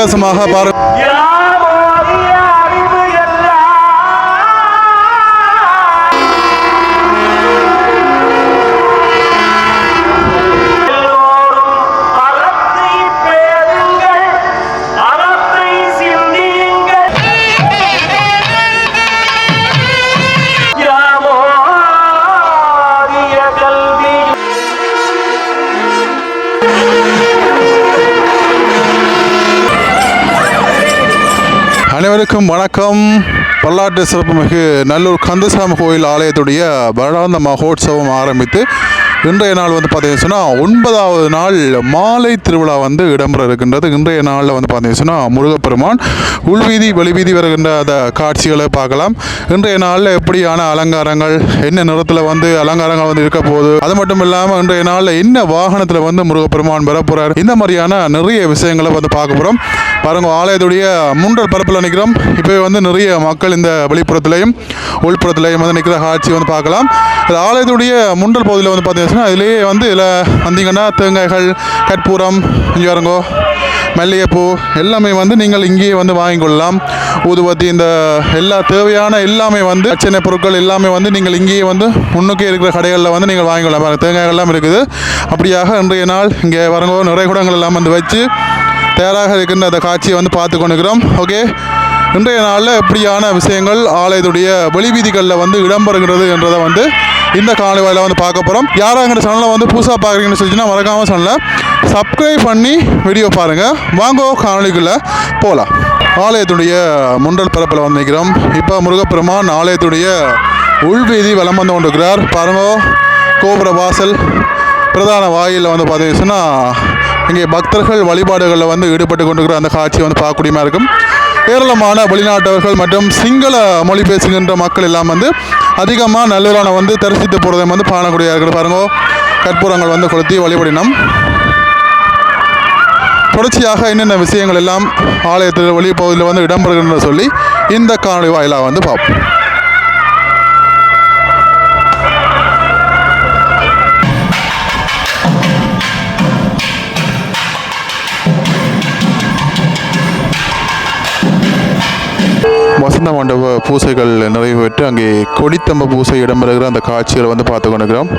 வித்தியாசமாக பாருங்க. அனைவருக்கும் வணக்கம். வரலாற்று சிறப்புமிகு நல்லூர் கந்தசாமி கோயில் ஆலயத்துடைய வருடாந்த மகோத்சவம் ஆரம்பித்து இன்றைய நாள் பார்த்தீங்கன்னு சொன்னால் 9வது நாள் மாலை திருவிழா இடம்பெற இருக்கின்றது. இன்றைய நாளில் பார்த்தீங்கன்னு சொன்னால் முருகப்பெருமான் உள்வீதி வெளிவீதி வருகின்ற அந்த காட்சிகளை பார்க்கலாம். இன்றைய நாளில் எப்படியான அலங்காரங்கள், என்ன நிறத்தில் அலங்காரங்கள் இருக்க போகுது, அது மட்டும் இல்லாமல் இன்றைய நாளில் என்ன வாகனத்தில் முருகப்பெருமான் பெறப்போகிறார், இந்த மாதிரியான நிறைய விஷயங்களை பார்க்க போகிறோம். பாருங்க, ஆலயத்துடைய முன்றல் பரப்பில் நிற்கிறோம். இப்போ நிறைய மக்கள் இந்த வெளிப்புறத்திலையும் உள்புறத்திலையும் நிற்கிற காட்சி பார்க்கலாம். ஆலயத்துடைய முன்றல் பகுதியில் பார்த்தீங்கன்னா இதுலேயே இதில் வந்தீங்கன்னா தேங்காய்கள், கற்பூரம், இங்கே வரங்கோ, மல்லிகைப்பூ எல்லாமே நீங்கள் இங்கேயே வாங்கிக்கொள்ளலாம். ஊதுபத்தி, இந்த எல்லா தேவையான எல்லாமே அர்ச்சனை பொருட்கள் எல்லாமே நீங்கள் இங்கேயே முன்னுக்கே இருக்கிற கடைகளில் நீங்கள் வாங்கிக்கொள்ளலாம். தேங்காய்கள்லாம் இருக்குது. அப்படியாக இன்றைய நாள் இங்கே வரங்கோ நிறைய குடங்கள் எல்லாம் வச்சு தயாராக இருக்கின்ற அந்த காட்சியை பார்த்து கொண்டுக்கிறோம். ஓகே, இன்றைய நாளில் எப்படியான விஷயங்கள் ஆலயத்துடைய வெளிவீதிகளில் இடம்பெறுகிறது என்றதை இந்த காணொளியில் பார்க்க போகிறோம். யாராக எங்கள் சேனலை புதுசாக பார்க்குறீங்கன்னு சொல்லிச்சுன்னா மறக்காமல் சேனலை சப்ஸ்கிரைப் பண்ணி வீடியோ பாருங்கள். வாங்கோ காணொளிக்குள்ளே போகலாம். ஆலயத்துடைய முன்றல் பரப்பில் நிற்கிறோம். இப்போ முருகப்பெருமான் ஆலயத்துடைய உள்வீதி வலம் கொண்டிருக்கிறார். பாருங்கோ, கோபுர வாசல் பிரதான வாயில் பார்த்தீங்கன்னா இங்கே பக்தர்கள் வழிபாடுகளில் ஈடுபட்டு கொண்டிருக்கிற அந்த காட்சி பார்க்கக்கூடியமாக இருக்கும். ஏராளமான வெளிநாட்டவர்கள் மற்றும் சிங்கள மொழி பேசுகின்ற மக்கள் எல்லாம் அதிகமாக நல்லூரான தரிசித்து போகிறதை காணக்கூடிய இருக்கிற பாருங்க. கற்பூரங்கள் கொளுத்தி வழிபடினோம். தொடர்ச்சியாக என்னென்ன விஷயங்கள் எல்லாம் ஆலயத்தில் வெளிப்பகுதியில் இடம்பெறுகின்றன சொல்லி இந்த காணொளி வாயிலாக பார்ப்போம். வசந்த மண்டப பூசைகள் நிறைவு பெற்று அங்கே கொடித்தம்ப பூசை இடம்பெறுகிற அந்த காட்சிகளை பார்த்து கொண்டிருக்கிறோம்.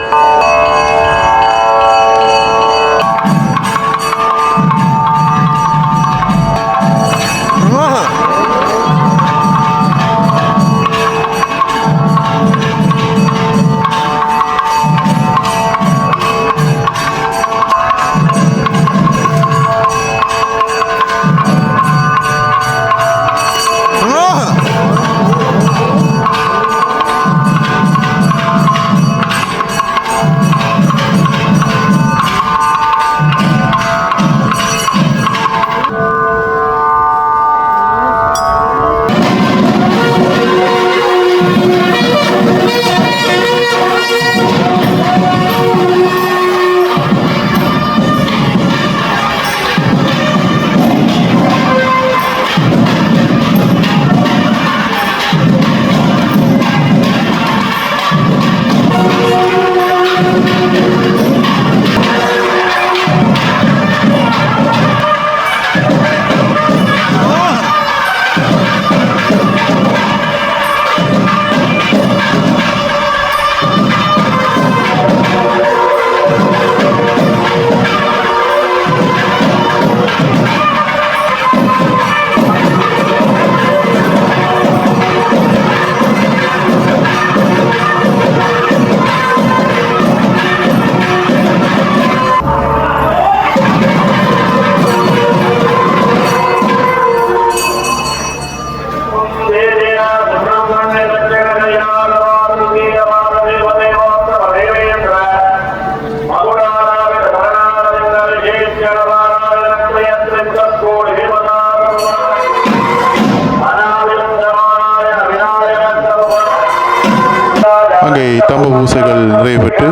அங்கே தம்ப பூசைகள் நிறைவேற்று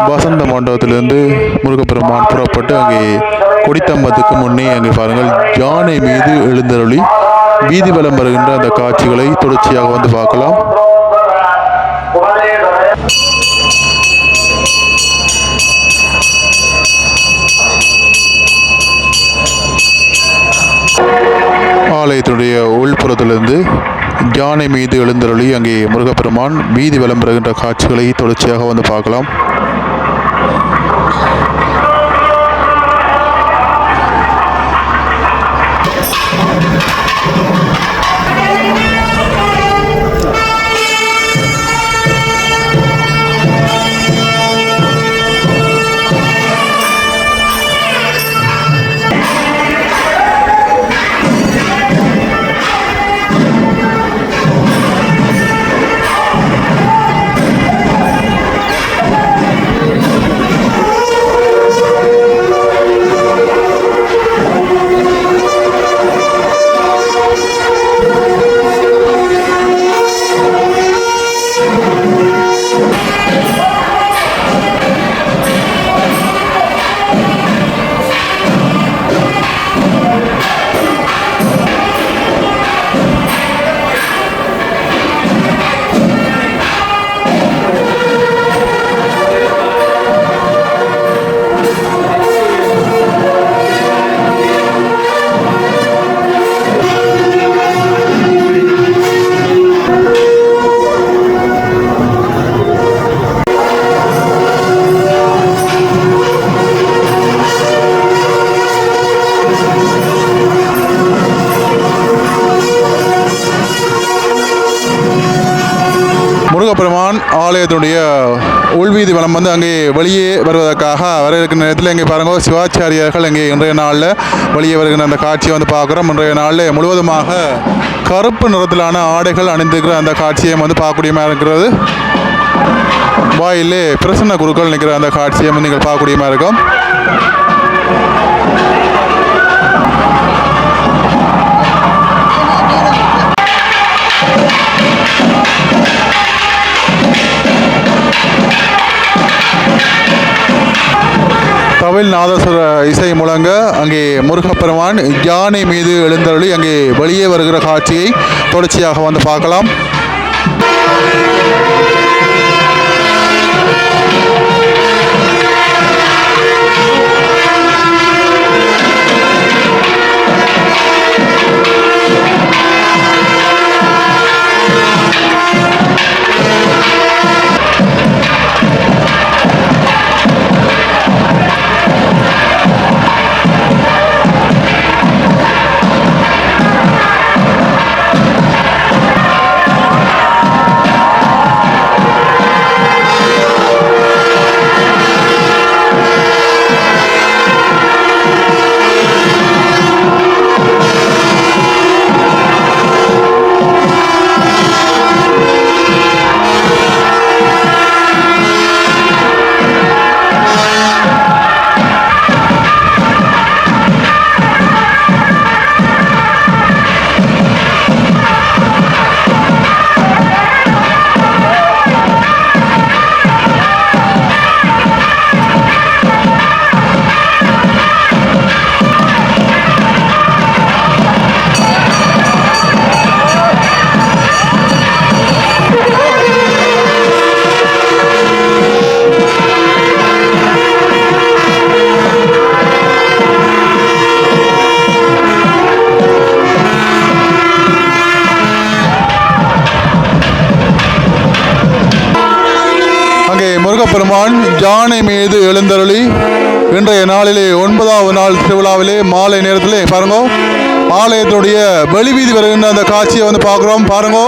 வசந்த மண்டபத்திலிருந்து முருகப்பெருமான் புறப்பட்டு அங்கே கொடித்தம்பத்துக்கு முன்னே அங்கே பாருங்கள் யானை மீது எழுந்தருளி வீதி வலம் வருகின்ற அந்த காட்சிகளை தொடர்ச்சியாக பார்க்கலாம். யானை மீது எழுந்தருளி அங்கே முருகப்பெருமான் வீதி வலம் பெறுகின்ற காட்சிகளை தொடர்ச்சியாக வந்து பார்க்கலாம். முருகப்பெருமான் ஆலயத்துடைய உள்வீதி வலம் வந்து அங்கே வெளியே வருவதற்காக வர இருக்கிற நேரத்தில் இங்கே பாருங்கள் சிவாச்சாரியர்கள் இங்கே இன்றைய நாளில் வெளியே வருகிற அந்த காட்சியை வந்து பார்க்குறோம். இன்றைய நாளில் முழுவதுமாக கருப்பு நிறத்திலான ஆடைகள் அணிந்திருக்கிற அந்த காட்சியை வந்து பார்க்கக்கூடியமாக இருக்கிறது. வாயிலே பிரசன்ன குருக்கள் நிற்கிற அந்த காட்சியை வந்து நீங்கள் பார்க்கக்கூடியமாக இருக்கும். தவில் நாதஸ்வர இசை முழங்க அங்கே முருகப்பெருமான் யானை மீது எழுந்தருளி அங்கே வெளியே வருகிற காட்சியை தொடர்ச்சியாக வந்து பார்க்கலாம். முருகப்பெருமான் யானை மீது எழுந்தருளி இன்றைய நாளிலே 9வது நாள் திருவிழாவிலே மாலை நேரத்திலே பாருங்க ஆலயத்துடைய வெளிவீதி வருகின்ற அந்த காட்சியை வந்து பார்க்குறோம். பாருங்க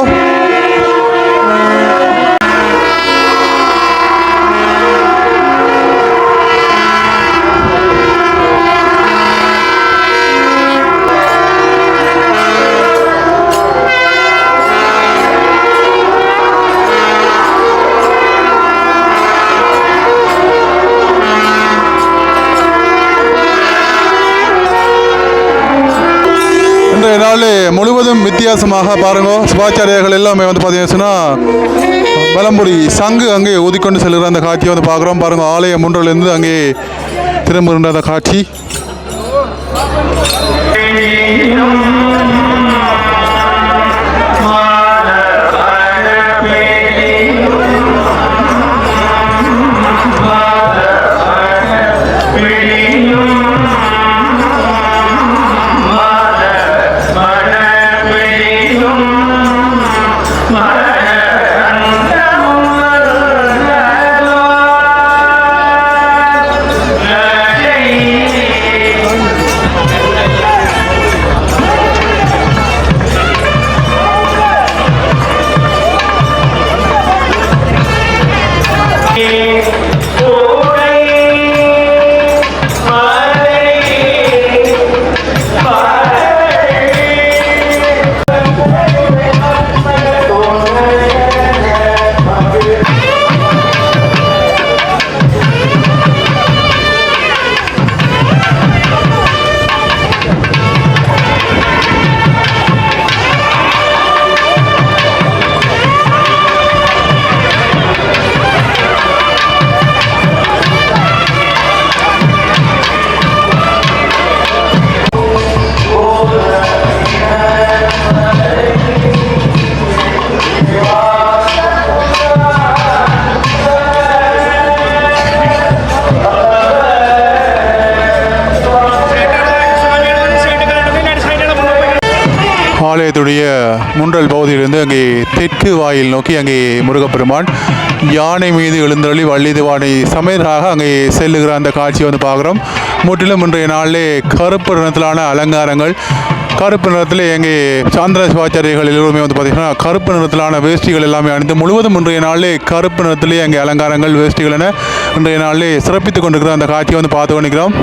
இன்றைய நாள் முழுவதும் வித்தியாசமாக பாருங்க. சிவாச்சாரியர்கள் எல்லாமே வந்து பார்த்தீங்கன்னா பலம்புரி சங்கு அங்கே ஊதிக்கொண்டு செல்கிற அந்த காட்சியை வந்து பார்க்குறோம். பாருங்க ஆலயம் முன்றிலிருந்து அங்கே திரும்புகின்ற அந்த காட்சி. ஆலயத்துடைய முன்றல் பகுதியிலிருந்து அங்கே தெற்கு வாயில் நோக்கி அங்கே முருகப்பெருமான் யானை மீது எழுந்தருளி வள்ளிதவானை சமேதராக அங்கே செல்லுகிற அந்த காட்சியை வந்து பார்க்குறோம். முற்றிலும் இன்றைய நாளிலே கருப்பு நிறத்திலான அலங்காரங்கள், கருப்பு நிறத்தில் எங்கே சாந்திர சிவாச்சாரியர்கள் எல்லோருமே வந்து பார்த்திங்கன்னா கருப்பு நிறத்திலான வேஷ்டிகள் எல்லாமே அணிந்து முழுவதும் இன்றைய நாளிலே கருப்பு நிறத்திலே அங்கே அலங்காரங்கள் வேஷ்டிகள் என இன்றைய நாளிலே சிறப்பித்துக் கொண்டிருக்கிற அந்த காட்சியை வந்து பார்த்து கொண்டிருக்கிறோம்.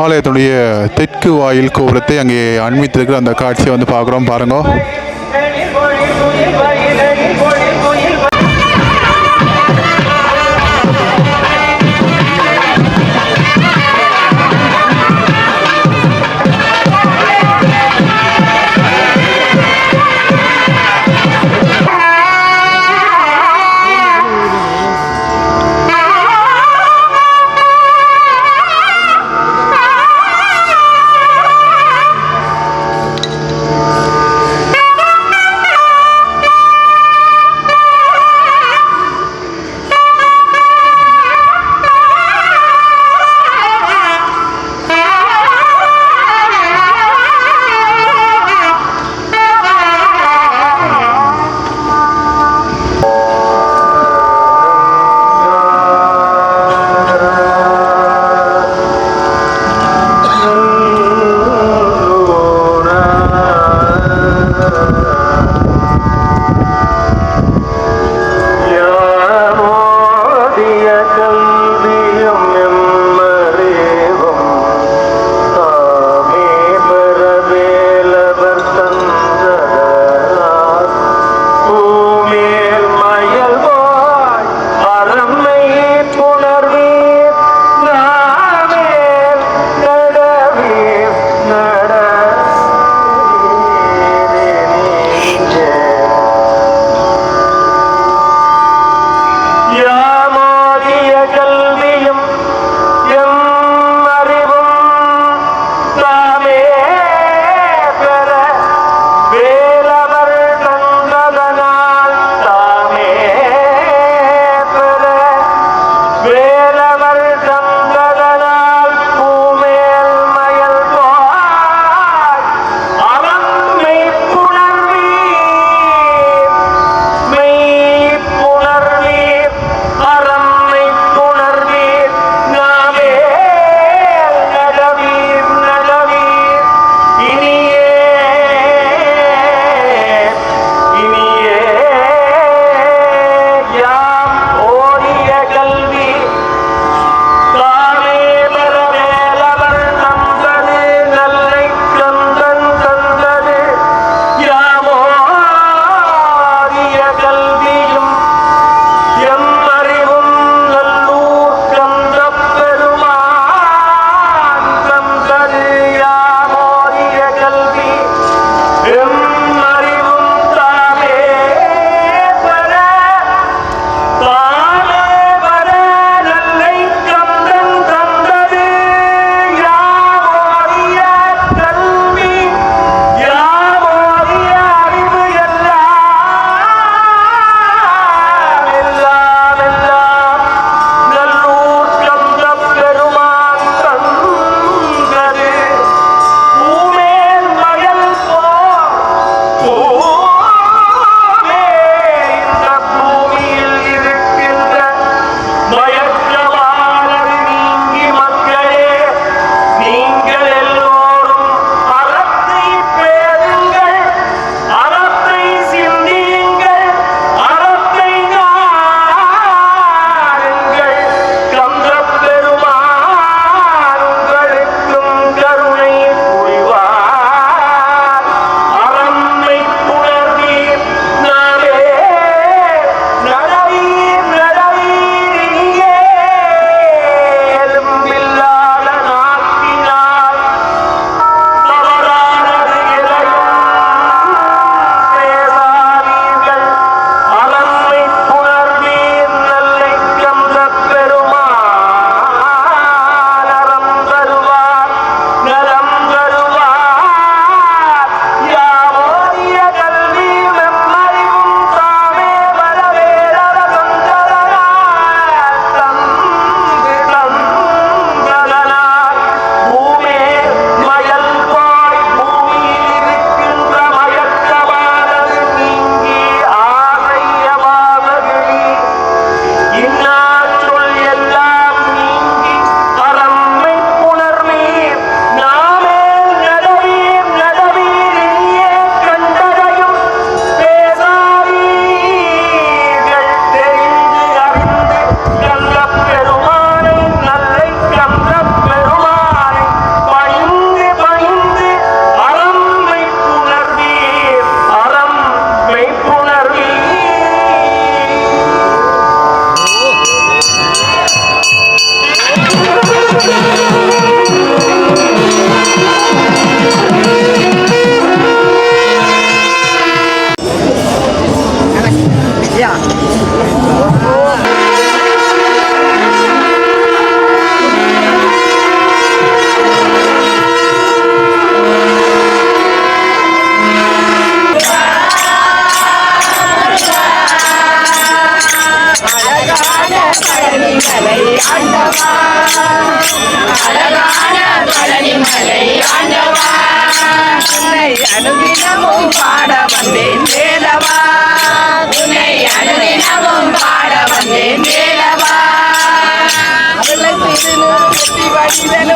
ஆலயத்துடைய தெற்கு வாயில் கோபுரத்தை அங்கே அண்மித்திருக்கிற அந்த காட்சியை வந்து பார்க்குறோம் பாருங்க.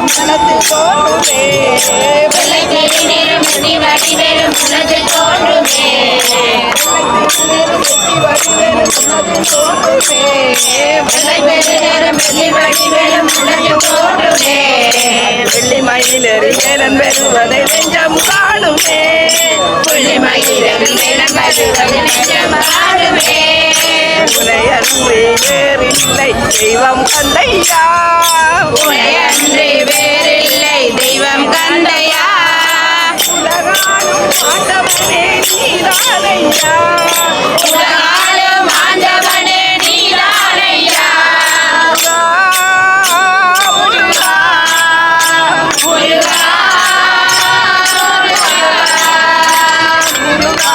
வடிவேலும் மனத்தில் தோன்றுமே வெள்ளை பெரிய நேரம் முடி வடிவேலும் மனத்தில் தோன்றுமே வெள்ளை பெரிய நேரம் வெள்ளி வடிவேலும் மனத்தில் தோன்றுமே வெள்ளி மயிலேறி வேலன் பெறுவதை நெஞ்சம் காணுமே வெள்ளி மயிலேறி வேலன் பெறுவதை நெஞ்சம் காணுமே உனையன்றி வேறில்லை தெய்வம் கந்தையா உனையன்றி வேறில்லை தெய்வம் கந்தையா உலகாலும் ஆண்டவனே நீதானையா உலகாலும் ஆண்டவனே நீதானையா முருகா முருகா முருகா முருகா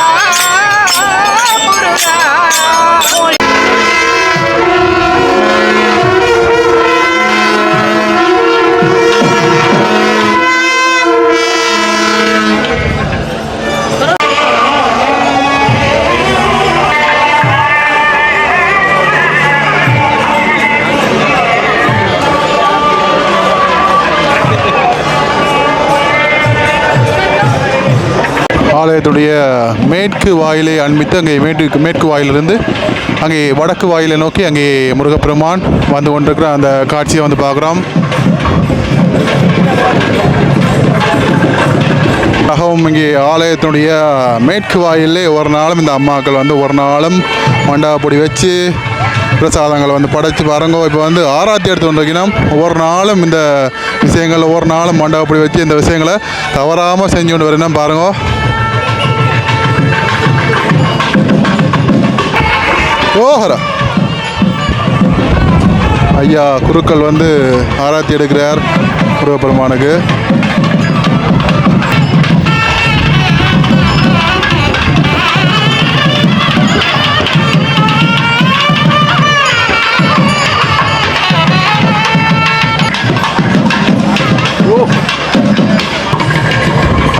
ஆலயத்துடைய மேற்கு வாயிலை அண்மித்து அங்கே மேற்கு வாயிலிருந்து அங்கே வடக்கு வாயிலை நோக்கி அங்கே முருகப்பெருமான் வந்து கொண்டிருக்கிற அந்த காட்சியை வந்து பார்க்குறோம். ஆகவும் இங்கே ஆலயத்தினுடைய மேற்கு வாயிலே ஒரு நாளும் இந்த அம்மாக்கள் வந்து ஒரு நாளும் மண்டபப்பொடி வச்சு பிரசாதங்களை வந்து படைச்சு பாருங்க. இப்போ வந்து ஆராத்தி எடுத்து கொண்டிருக்கணும். ஒவ்வொரு நாளும் இந்த விஷயங்கள் ஒவ்வொரு நாளும் மண்டபப்பொடி வச்சு இந்த விஷயங்களை தவறாமல் செஞ்சு கொண்டு வரணும் பாருங்க. ஓஹரா ஐயா குருக்கள் வந்து ஆராத்தி எடுக்கிறார் முருகப்பெருமானுக்கு.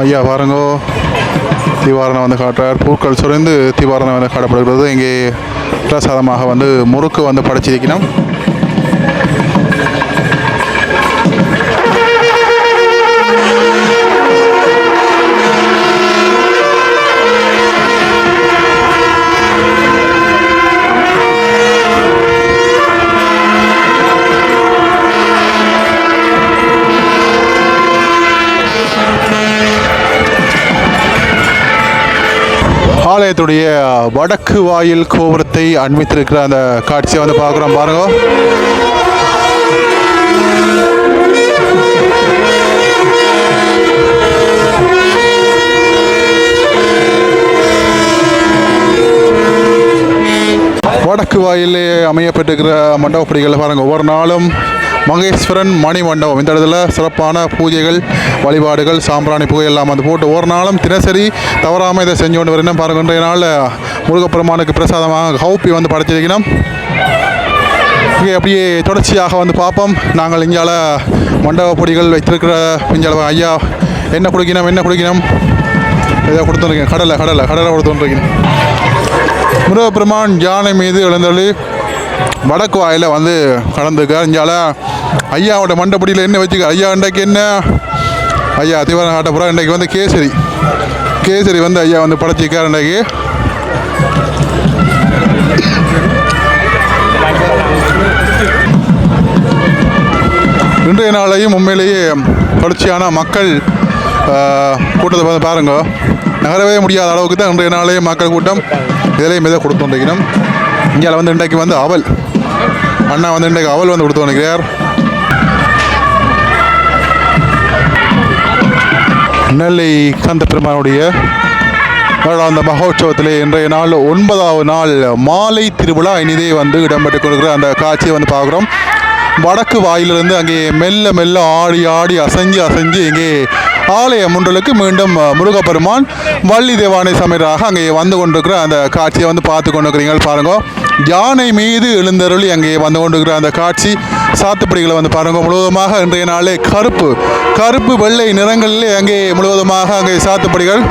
ஐயா பாருங்கோ தீவாரணம் வந்து காட்டுறார். பூக்கள் சுரைந்து தீவாரணம் வந்து காட்டப்படுகிறது. இங்கே பிரசாதமாக வந்து முறுக்கு வந்து படைச்சிருக்கணும். ஆலயத்துடைய வடக்கு வாயில் கோபுரத்தை அண்மித்திருக்கிற அந்த காட்சியை வந்து பார்க்குறோம் பாருங்க. வடக்கு வாயிலே அமையப்பட்டிருக்கிற மண்டபப்படிகளை பாருங்கள். ஒவ்வொரு நாளும் மகேஸ்வரன் மணி மண்டபம் இந்த இடத்துல சிறப்பான பூஜைகள் வழிபாடுகள் சாம்பிராணி புகை எல்லாம் வந்து போட்டு ஒரு நாளும் தினசரி தவறாமல் இதை செஞ்சு கொண்டு வரணும் பாருங்கள். இன்றைய நாளில் முருகப்பெருமானுக்கு பிரசாதமாக கௌப்பி வந்து படைச்சிருக்கணும். இங்கே அப்படியே தொடர்ச்சியாக வந்து பார்ப்போம். நாங்கள் இங்கால மண்டப பொடிகள் வைத்திருக்கிற இங்கால ஐயா என்ன குடிக்கணும் இதை கொடுத்துருக்கேன். கடலை கொடுத்துருக்கேன். முருகப்பெருமான் யானை மீது எழுந்தொழி வடக்கு வாயில் வந்து கடந்துருக்கார். இங்கால ஐயாவோட மண்டபடியில் என்ன வச்சுக்க ஐயா இன்றைக்கு என்ன ஐயா தீவிரம் காட்டப்புறம் இன்றைக்கு வந்து கேசரி வந்து ஐயா வந்து படைச்சிருக்கார். இன்றைக்கு இன்றைய நாளையும் உண்மையிலேயே தொடர்ச்சியான மக்கள் கூட்டத்தை வந்து பாருங்க. நகரவே முடியாத அளவுக்கு தான் இன்றைய நாளையும் மக்கள் கூட்டம் இதிலையும் இதை கொடுத்து வந்துக்கணும். இங்கே வந்து இன்றைக்கு வந்து அவல் அண்ணா வந்து இன்றைக்கு அவல் வந்து கொடுத்து வந்துக்கிறார். நெல்லை கந்த பெருமானுடைய அந்த மகோற்சவத்திலே இன்றைய நாள் 9வது நாள் மாலை திருவிழா இனிதே வந்து இடம்பெற்று கொடுக்குற அந்த காட்சியை வந்து பார்க்குறோம். வடக்கு வாயிலிருந்து அங்கே மெல்ல மெல்ல ஆடி அசைஞ்சு இங்கே ஆலய முன்றலுக்கு மீண்டும் முருகப்பெருமான் வள்ளி தேவானை சமையராக அங்கே வந்து கொண்டிருக்கிற அந்த காட்சியை வந்து பார்த்து கொண்டிருக்கிறீங்க பாருங்க. யானை மீது எழுந்தருளி அங்கே வந்து கொண்டிருக்கிற அந்த காட்சி சாத்துப்படிகளை வந்து பாருங்க. முழுவதுமாக இன்றைய நாளே கருப்பு வெள்ளை நிறங்களிலே அங்கே முழுவதுமாக அங்கே சாத்துப்படிகள்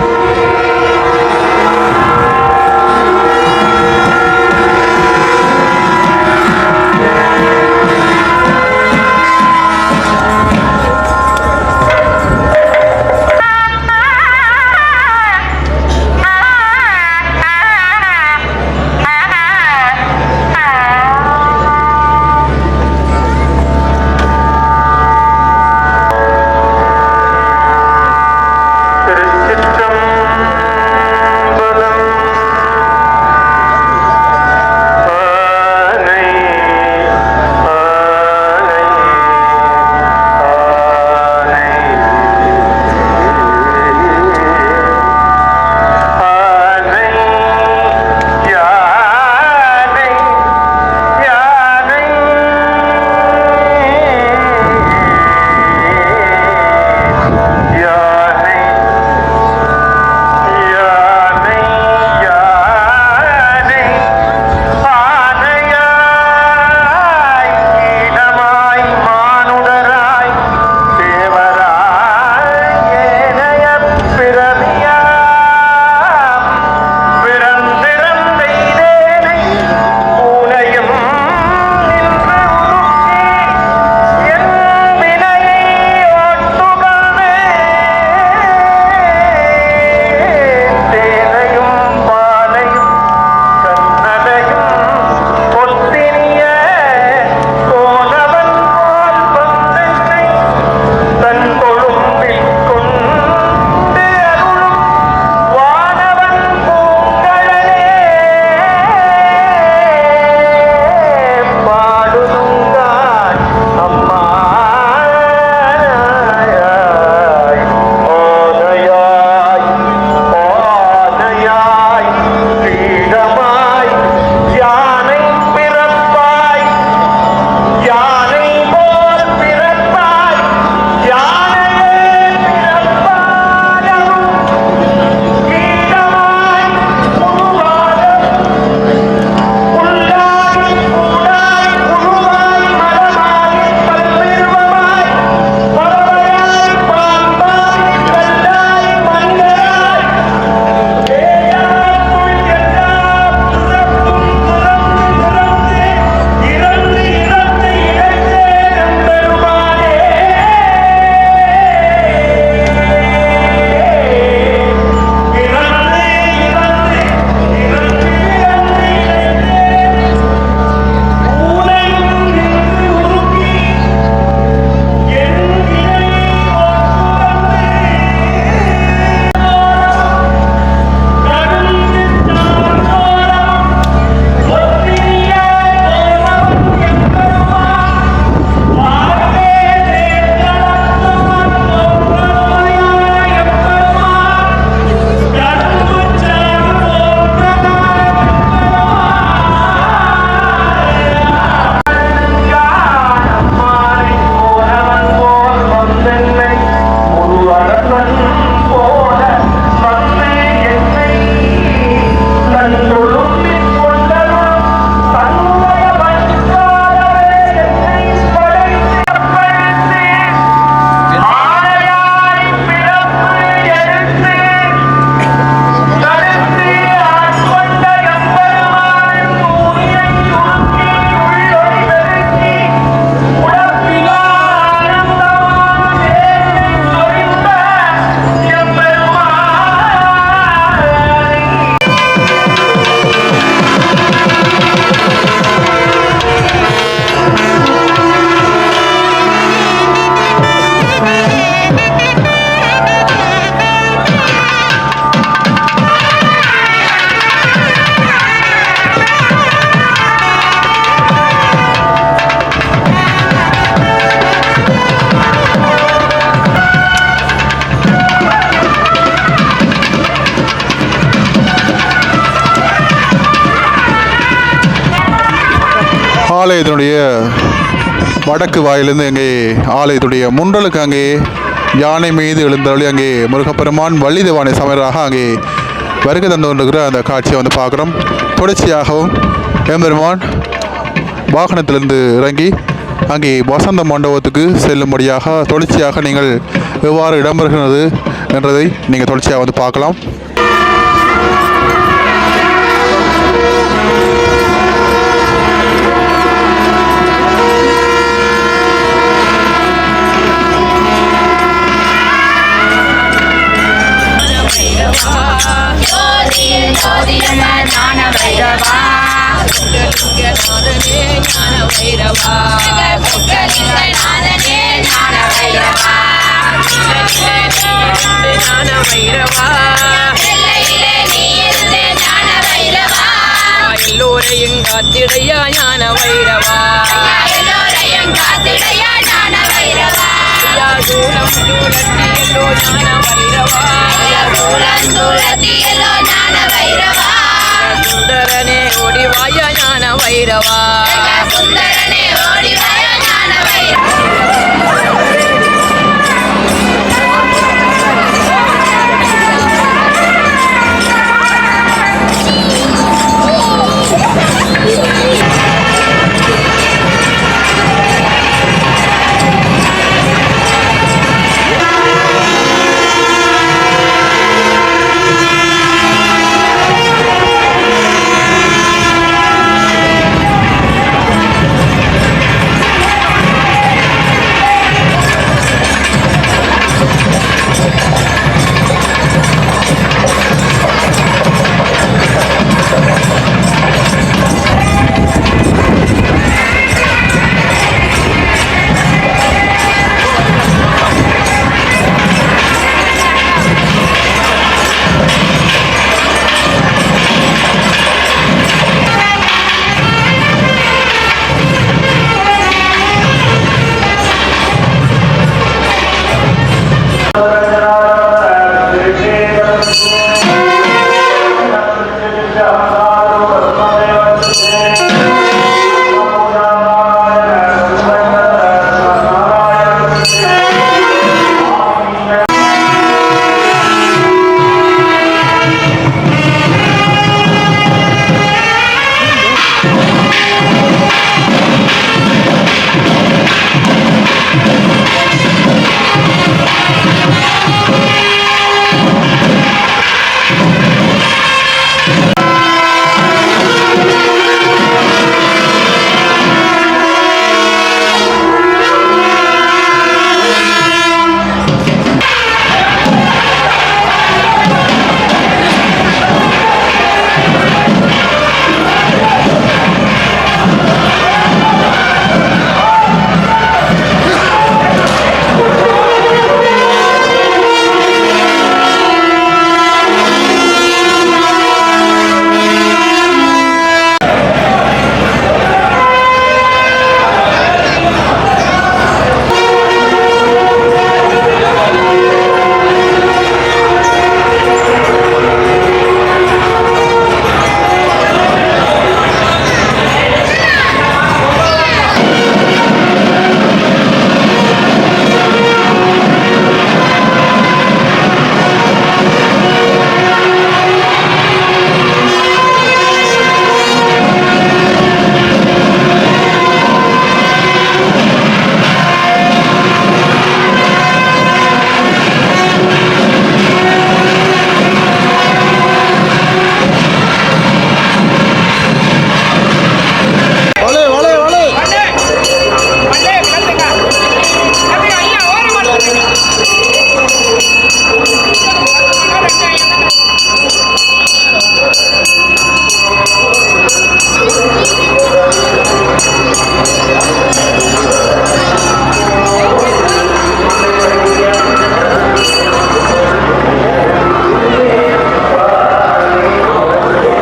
ஆலயத்தினுடைய வடக்கு வாயிலிருந்து அங்கே ஆலயத்துடைய முன்றலுக்கு அங்கே யானை மீது எழுந்தருளி அங்கே முருகப்பெருமான் வள்ளிதேவானை சமயராக அங்கே வருகை தந்து கொண்டிருக்கிற அந்த காட்சியை வந்து பார்க்குறோம். தொடர்ச்சியாகவும் எம்பெருமான் வாகனத்திலிருந்து இறங்கி அங்கே வசந்த மண்டபத்துக்கு செல்லும்படியாக தொடர்ச்சியாக நீங்கள் எவ்வாறு இடம்பெறுகிறது என்றதை நீங்கள் தொடர்ச்சியாக வந்து பார்க்கலாம். எல்லோரையும் காத்திடையா ஞான வைரவா, எல்லோரையும் காத்திடையா ஞான வைரவா, சூலம் சூலத்தியலோ ஞான வைரவா, சூலம் சூலத்தியலோ ஞான வைரவா, சுந்தரனே ஓடிவாய ஞான வைரவா, சுந்தரனே ஓடிவாய ஞான வைரவா.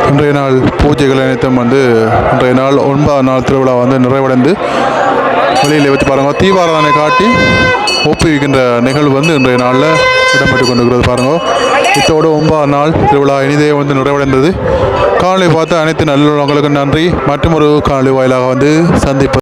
இன்றைய நாள் பூஜைகள் அனைத்தும் வந்து இன்றைய நாள் 9ஆம் நாள் திருவிழா வந்து நிறைவடைந்து வெளியில் வச்சு பாருங்கள் தீபாராதனை காட்டி ஒப்புவிக்கின்ற நிகழ்வு வந்து இன்றைய நாளில் இடம்பெற்று கொண்டிருக்கிறது பாருங்க. இத்தோடு 9 நாள் திருவிழா இனிதே வந்து நிறைவடைந்தது. காணொளி பார்த்த அனைத்து நல்லுள்ளவங்களுக்கும் நன்றி. மற்றும் ஒரு காணொளி வாயிலாக வந்து சந்திப்பது